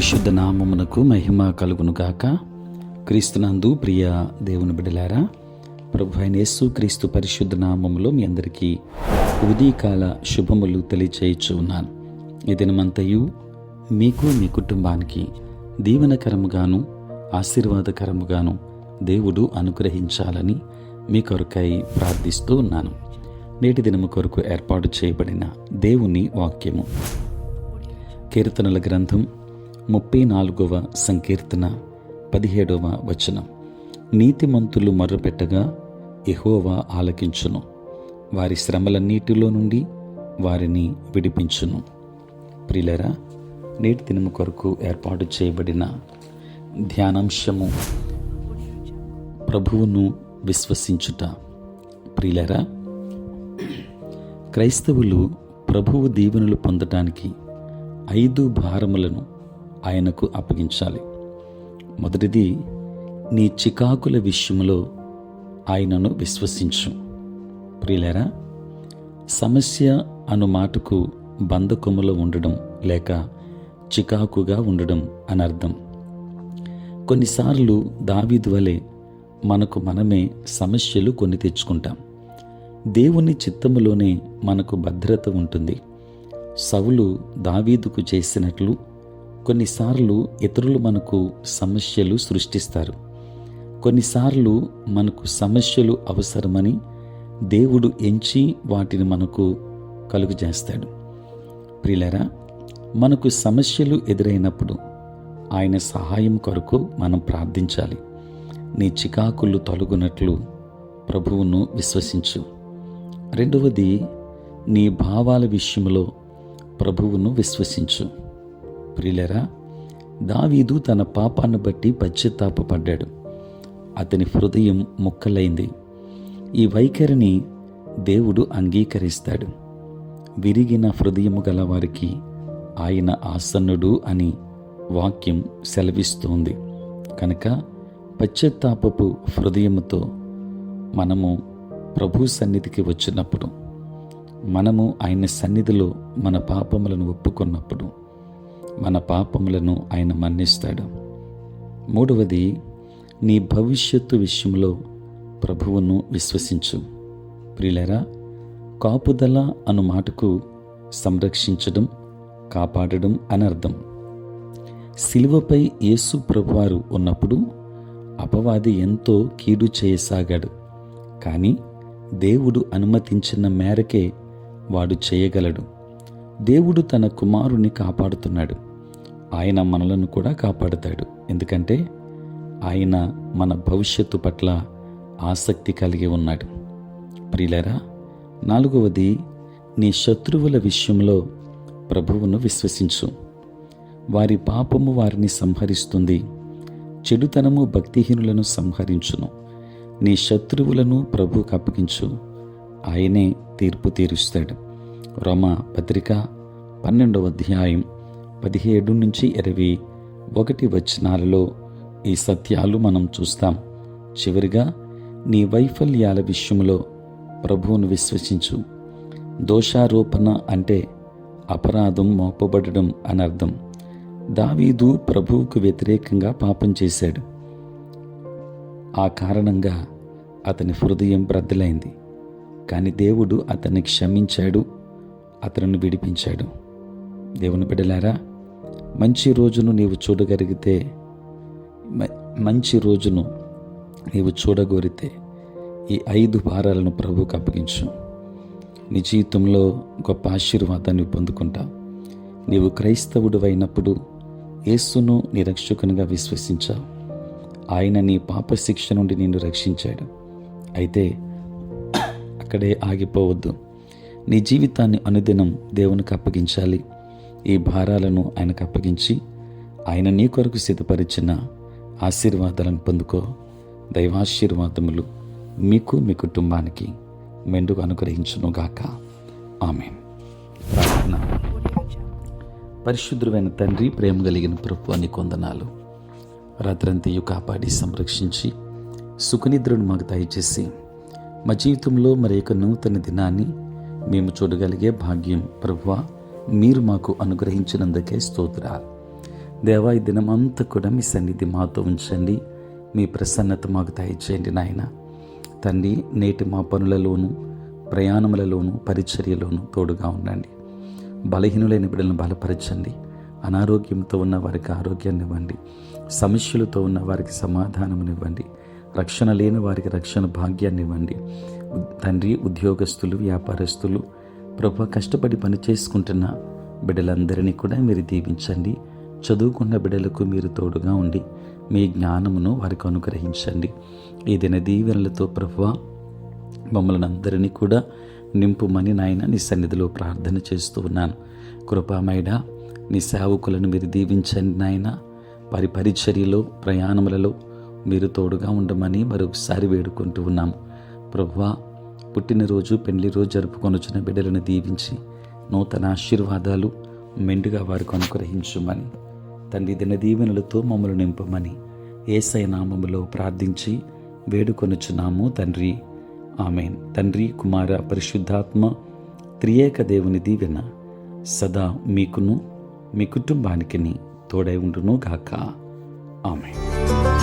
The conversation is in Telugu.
పరిశుద్ధ నామమునకు మహిమ కలుగునుగాక. క్రీస్తునందు ప్రియ దేవుని బిడ్డలారా, ప్రభు అయిన యేసు క్రీస్తు పరిశుద్ధ నామములో మీ అందరికీ ఉదయకాల శుభములు తెలియచేయచ్చు ఉన్నాను. ఈ దినమంతయు మీకు మీ కుటుంబానికి దీవెనకరముగాను ఆశీర్వాదకరముగాను దేవుడు అనుగ్రహించాలని మీ కొరకై ప్రార్థిస్తూ ఉన్నాను. నేటి దినము కొరకు ఏర్పాటు చేయబడిన దేవుని వాక్యము కీర్తనల గ్రంథం 34వ సంకీర్తన 17వ వచనం. నీతిమంతులు మొర్రపెట్టగా యెహోవా ఆలకించును, వారి శ్రమలన్నిటిలో నుండి వారిని విడిపించును. ప్రియులారా, నేటి దినము కొరకు ఏర్పాటు చేయబడిన ధ్యానాంశము ప్రభువును విశ్వసించుట. ప్రియులారా, క్రైస్తవులు ప్రభువు దీవెనలు పొందటానికి 5 భారములను ఆయనకు అప్పగించాలి. మొదటిది, నీ చికాకుల విషయంలో ఆయనను విశ్వసించు. ప్రియులారా, సమస్య అను మాటకు బంధకములో ఉండడం లేక చికాకుగా ఉండడం అని అర్థం. కొన్నిసార్లు దావీదు వలె మనకు మనమే సమస్యలు కొని తెచ్చుకుంటాం. దేవుని చిత్తములోనే మనకు భద్రత ఉంటుంది. సౌలు దావీదుకు చేసినట్లు కొన్నిసార్లు ఇతరులు మనకు సమస్యలు సృష్టిస్తారు. కొన్నిసార్లు మనకు సమస్యలు అవసరమని దేవుడు ఎంచి వాటిని మనకు కలుగజేస్తాడు. ప్రియులారా, మనకు సమస్యలు ఎదురైనప్పుడు ఆయన సహాయం కొరకు మనం ప్రార్థించాలి. నీ చికాకులు తొలగునట్లు ప్రభువును విశ్వసించు. రెండవది, నీ భావాల విషయంలో ప్రభువును విశ్వసించు. ప్రియులారా, దావీదు తన పాపాన్ని బట్టి పశ్చాత్తాపపడ్డాడు. అతని హృదయం ముక్కలైంది. ఈ వైఖరిని దేవుడు అంగీకరిస్తాడు. విరిగిన హృదయము గల వారికి ఆయన ఆసన్నుడు అని వాక్యం సెలవిస్తోంది. కనుక పశ్చాత్తాపపు హృదయముతో మనము ప్రభు సన్నిధికి వచ్చినప్పుడు, మనము ఆయన సన్నిధిలో మన పాపములను ఒప్పుకున్నప్పుడు మన పాపములను ఆయన మన్నిస్తాడు. మూడవది, నీ భవిష్యత్తు విషయంలో ప్రభువును విశ్వసించు. ప్రియులారా, కాపుదల అను మాటకు సంరక్షించడం, కాపాడడం అని అర్థం. సిలువపై యేసు ప్రభువారు ఉన్నప్పుడు అపవాది ఎంతో కీడు చేయసాగాడు. కానీ దేవుడు అనుమతించిన మేరకే వాడు చేయగలడు. దేవుడు తన కుమారుని కాపాడుతున్నాడు. ఆయన మనలను కూడా కాపాడుతాడు. ఎందుకంటే ఆయన మన భవిష్యత్తు పట్ల ఆసక్తి కలిగి ఉన్నాడు. ప్రియులారా, నాలుగవది, నీ శత్రువుల విషయంలో ప్రభువును విశ్వసించు. వారి పాపము వారిని సంహరిస్తుంది, చెడుతనము భక్తిహీనులను సంహరించును. నీ శత్రువులను ప్రభువుకు అప్పగించు, ఆయనే తీర్పు తీరుస్తాడు. రోమా పత్రిక 12వ అధ్యాయం 17-21 వచనాలలో ఈ సత్యాలు మనం చూస్తాం. చివరిగా, నీ వైఫల్యాల విషయంలో ప్రభువును విశ్వసించు. దోషారోపణ అంటే అపరాధం మోపబడడం అని అర్థం. దావీదు ప్రభువుకు వ్యతిరేకంగా పాపం చేశాడు. ఆ కారణంగా అతని హృదయం బ్రద్దలైంది. కానీ దేవుడు అతన్ని క్షమించాడు, అతనిని విడిపించాడు. దేవుని బిడ్డలారా, మంచి రోజును నీవు చూడగోరితే ఈ 5 భారాలను ప్రభువుకు అప్పగించు. నీ జీవితంలో గొప్ప ఆశీర్వాదాన్ని పొందుకుంటావు. నీవు క్రైస్తవుడు అయినప్పుడు యేసును నీ రక్షకునిగా విశ్వసించావు. ఆయన నీ పాప శిక్ష నుండి నిన్ను రక్షించాడు. అయితే అక్కడే ఆగిపోవద్దు. నీ జీవితాన్ని అనుదినం దేవునికి అప్పగించాలి. ఈ భారాలను ఆయనకు అప్పగించి ఆయన నీ కొరకు సిద్ధపరిచిన ఆశీర్వాదాలను పొందుకో. దైవాశీర్వాదములు మీకు మీ కుటుంబానికి మెండుగా అనుగ్రహించునుగాక. ఆమేన్. ప్రార్థన. పరిశుద్ధుడైన తండ్రి, ప్రేమ కలిగిన ప్రభువా, నీకు వందనాలు. రాత్రంతయు కాపాడి సంరక్షించి సుఖనిద్రను మాకు దయచేసి మా జీవితంలో మరి ఒక నూతన దినాన్ని మేము చూడగలిగే భాగ్యం ప్రభువా మీరు మాకు అనుగ్రహించినందుకే స్తోత్రాలు. దేవా, ఈ దినమంతా కూడా మీ సన్నిధి మాతో ఉంచండి. మీ ప్రసన్నత మాకు దయచేయండి నాయన. తండ్రి, నేటి మా పనులలోనూ, ప్రయాణములలోనూ, పరిచర్యలోనూ తోడుగా ఉండండి. బలహీనులైన బిడ్డలను బలపరచండి. అనారోగ్యంతో ఉన్న వారికి ఆరోగ్యాన్ని ఇవ్వండి. సమస్యలతో ఉన్న వారికి సమాధానమునివ్వండి. రక్షణ లేని వారికి రక్షణ భాగ్యాన్ని ఇవ్వండి. తండ్రి, ఉద్యోగస్తులు, వ్యాపారస్తులు, ప్రభు, కష్టపడి పని చేసుకుంటున్న బిడ్డలందరినీ కూడా మీరు దీవించండి. చదువుకున్న బిడ్డలకు మీరు తోడుగా ఉండి మీ జ్ఞానమును వారికి అనుగ్రహించండి. ఈ దిన దీవెనలతో ప్రభువా మమ్మల్ని అందరినీ కూడా నింపుమని నాయన నీ సన్నిధిలో ప్రార్థన చేస్తూ ఉన్నాను. కృపామయుడా, నీ సేవకులను మీరు దీవించండి నాయన. వారి పరిచర్యలో, ప్రయాణములలో మీరు తోడుగా ఉండమని మరొకసారి వేడుకుంటూ ఉన్నాము. ప్రభువా, పుట్టినరోజు, పెళ్లి రోజు జరుపుకొనుచున్న బిడ్డలను దీవించి నూతన ఆశీర్వాదాలు మెండుగా వారికి అనుగ్రహించుమని, తండ్రి దిన దీవెనలతో మమ్మల్ని నింపమని యేసయ్య నామములో ప్రార్థించి వేడుకొనుచున్నాము తండ్రి. ఆమేన్. తండ్రి, కుమార, పరిశుద్ధాత్మ త్రియేక దేవుని దీవెన సదా మీకును మీ కుటుంబానికి తోడై ఉండును గాక. ఆమేన్.